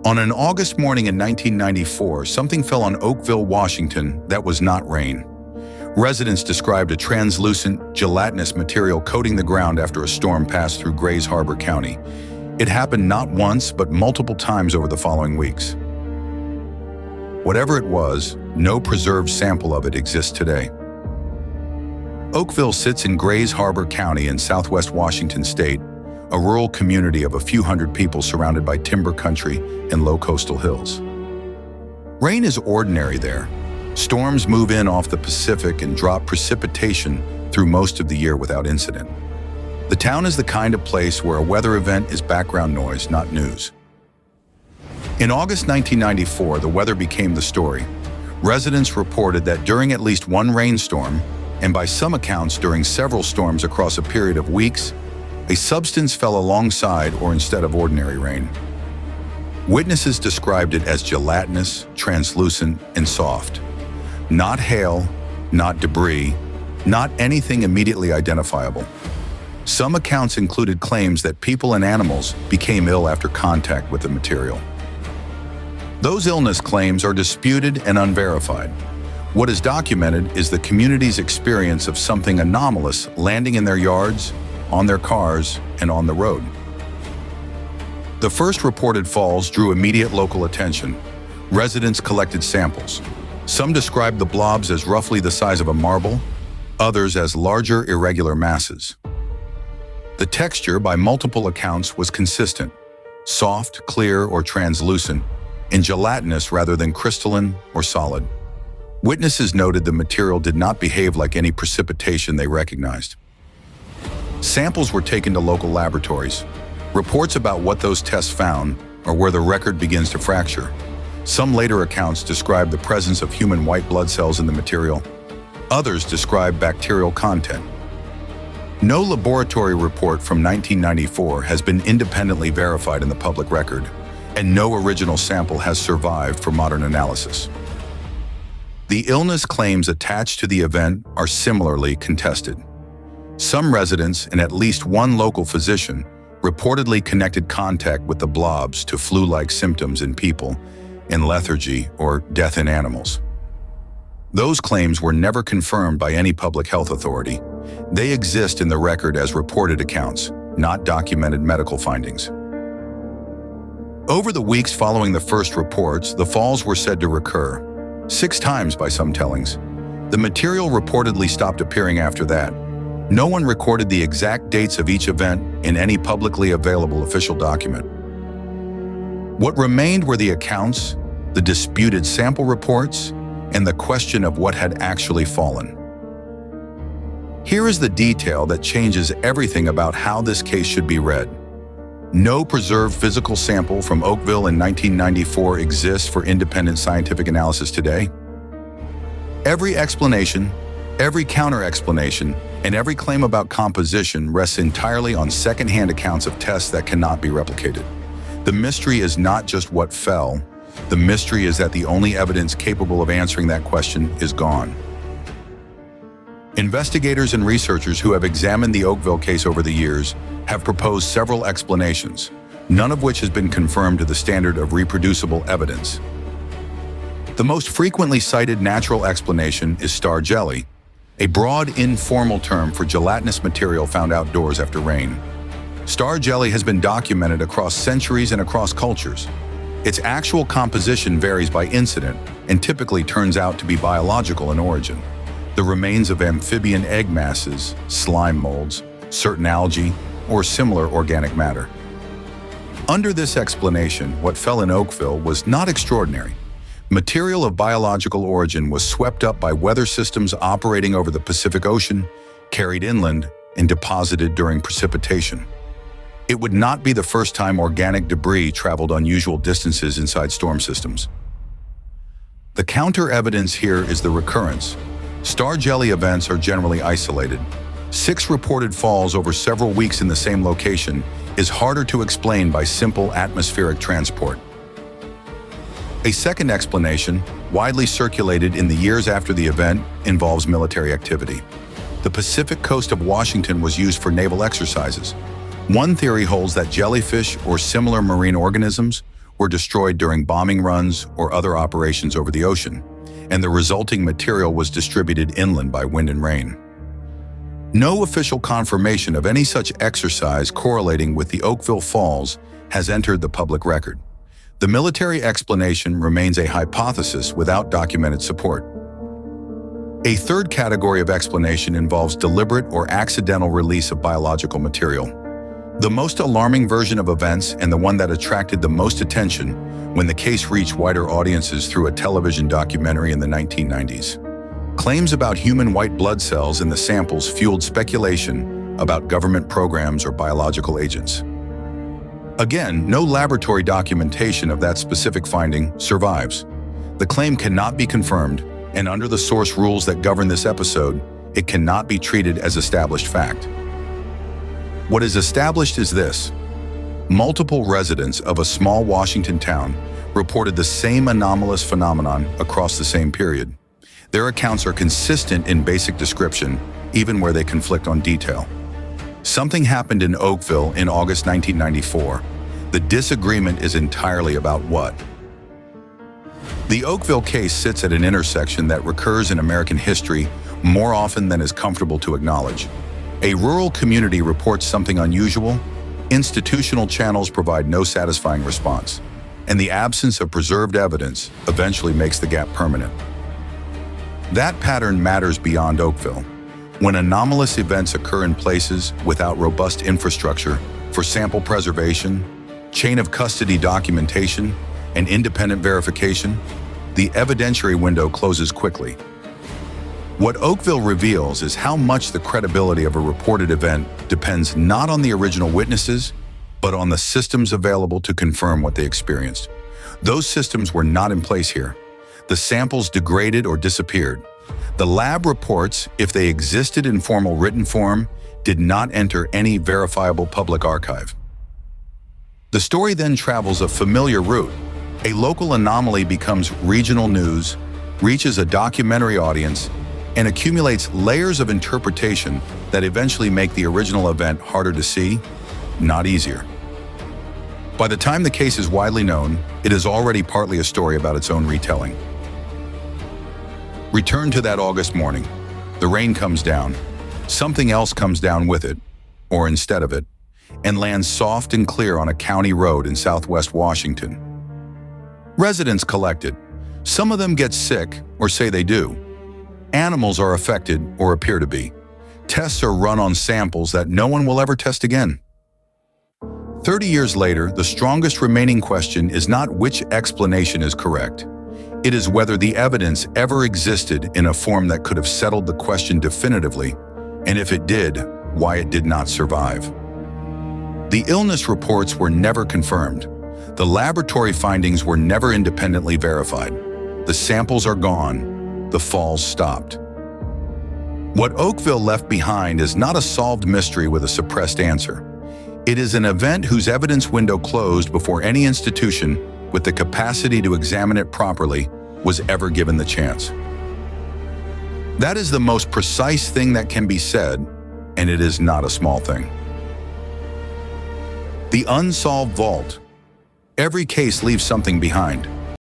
On an August morning in 1994, something fell on Oakville, Washington that was not rain. Residents described a translucent, gelatinous material coating the ground after a storm passed through Grays Harbor County. It happened not once, but multiple times over the following weeks. Whatever it was, no preserved sample of it exists today. Oakville sits in Grays Harbor County in southwest Washington state, a rural community of a few hundred people surrounded by timber country and low coastal hills. Rain is ordinary there. Storms move in off the Pacific and drop precipitation through most of the year without incident. The town is the kind of place where a weather event is background noise, not news. In August 1994, the weather became the story. Residents reported that during at least one rainstorm, and by some accounts during several storms across a period of weeks, a substance fell alongside or instead of ordinary rain. Witnesses described it as gelatinous, translucent, and soft. Not hail, not debris, not anything immediately identifiable. Some accounts included claims that people and animals became ill after contact with the material. Those illness claims are disputed and unverified. What is documented is the community's experience of something anomalous landing in their yards, on their cars, and on the road. The first reported falls drew immediate local attention. Residents collected samples. Some described the blobs as roughly the size of a marble, others as larger, irregular masses. The texture, by multiple accounts, was consistent, soft, clear, or translucent, and gelatinous rather than crystalline or solid. Witnesses noted the material did not behave like any precipitation they recognized. Samples were taken to local laboratories. Reports about what those tests found are where the record begins to fracture. Some later accounts describe the presence of human white blood cells in the material. Others describe bacterial content. No laboratory report from 1994 has been independently verified in the public record, and no original sample has survived for modern analysis. The illness claims attached to the event are similarly contested. Some residents and at least one local physician reportedly connected contact with the blobs to flu-like symptoms in people and lethargy or death in animals. Those claims were never confirmed by any public health authority. They exist in the record as reported accounts, not documented medical findings. Over the weeks following the first reports, the falls were said to recur, 6 times by some tellings. The material reportedly stopped appearing after that. No one recorded the exact dates of each event in any publicly available official document. What remained were the accounts, the disputed sample reports, and the question of what had actually fallen. Here is the detail that changes everything about how this case should be read. No preserved physical sample from Oakville in 1994 exists for independent scientific analysis today. Every explanation, every counter-explanation, and every claim about composition rests entirely on second-hand accounts of tests that cannot be replicated. The mystery is not just what fell. The mystery is that the only evidence capable of answering that question is gone. Investigators and researchers who have examined the Oakville case over the years have proposed several explanations, none of which has been confirmed to the standard of reproducible evidence. The most frequently cited natural explanation is star jelly, a broad, informal term for gelatinous material found outdoors after rain. Star jelly has been documented across centuries and across cultures. Its actual composition varies by incident and typically turns out to be biological in origin. The remains of amphibian egg masses, slime molds, certain algae, or similar organic matter. Under this explanation, what fell in Oakville was not extraordinary. Material of biological origin was swept up by weather systems operating over the Pacific Ocean, carried inland, and deposited during precipitation. It would not be the first time organic debris traveled unusual distances inside storm systems. The counter-evidence here is the recurrence. Star jelly events are generally isolated. 6 reported falls over several weeks in the same location is harder to explain by simple atmospheric transport. A second explanation, widely circulated in the years after the event, involves military activity. The Pacific coast of Washington was used for naval exercises. One theory holds that jellyfish or similar marine organisms were destroyed during bombing runs or other operations over the ocean, and the resulting material was distributed inland by wind and rain. No official confirmation of any such exercise correlating with the Oakville Falls has entered the public record. The military explanation remains a hypothesis without documented support. A third category of explanation involves deliberate or accidental release of biological material. The most alarming version of events, and the one that attracted the most attention when the case reached wider audiences through a television documentary in the 1990s. Claims about human white blood cells in the samples fueled speculation about government programs or biological agents. Again, no laboratory documentation of that specific finding survives. The claim cannot be confirmed, and under the source rules that govern this episode, it cannot be treated as established fact. What is established is this: multiple residents of a small Washington town reported the same anomalous phenomenon across the same period. Their accounts are consistent in basic description, even where they conflict on detail. Something happened in Oakville in August 1994. The disagreement is entirely about what? The Oakville case sits at an intersection that recurs in American history more often than is comfortable to acknowledge. A rural community reports something unusual, institutional channels provide no satisfying response, and the absence of preserved evidence eventually makes the gap permanent. That pattern matters beyond Oakville. When anomalous events occur in places without robust infrastructure for sample preservation, chain of custody documentation, and independent verification, the evidentiary window closes quickly. What Oakville reveals is how much the credibility of a reported event depends not on the original witnesses, but on the systems available to confirm what they experienced. Those systems were not in place here. The samples degraded or disappeared. The lab reports, if they existed in formal written form, did not enter any verifiable public archive. The story then travels a familiar route. A local anomaly becomes regional news, reaches a documentary audience, and accumulates layers of interpretation that eventually make the original event harder to see, not easier. By the time the case is widely known, it is already partly a story about its own retelling. Return to that August morning. The rain comes down. Something else comes down with it, or instead of it, and lands soft and clear on a county road in southwest Washington. Residents collect it. Some of them get sick, or say they do. Animals are affected, or appear to be. Tests are run on samples that no one will ever test again. 30 years later, the strongest remaining question is not which explanation is correct. It is whether the evidence ever existed in a form that could have settled the question definitively, and if it did, why it did not survive. The illness reports were never confirmed. The laboratory findings were never independently verified. The samples are gone. The falls stopped. What Oakville left behind is not a solved mystery with a suppressed answer. It is an event whose evidence window closed before any institution with the capacity to examine it properly was ever given the chance. That is the most precise thing that can be said, and it is not a small thing. The unsolved vault. Every case leaves something behind.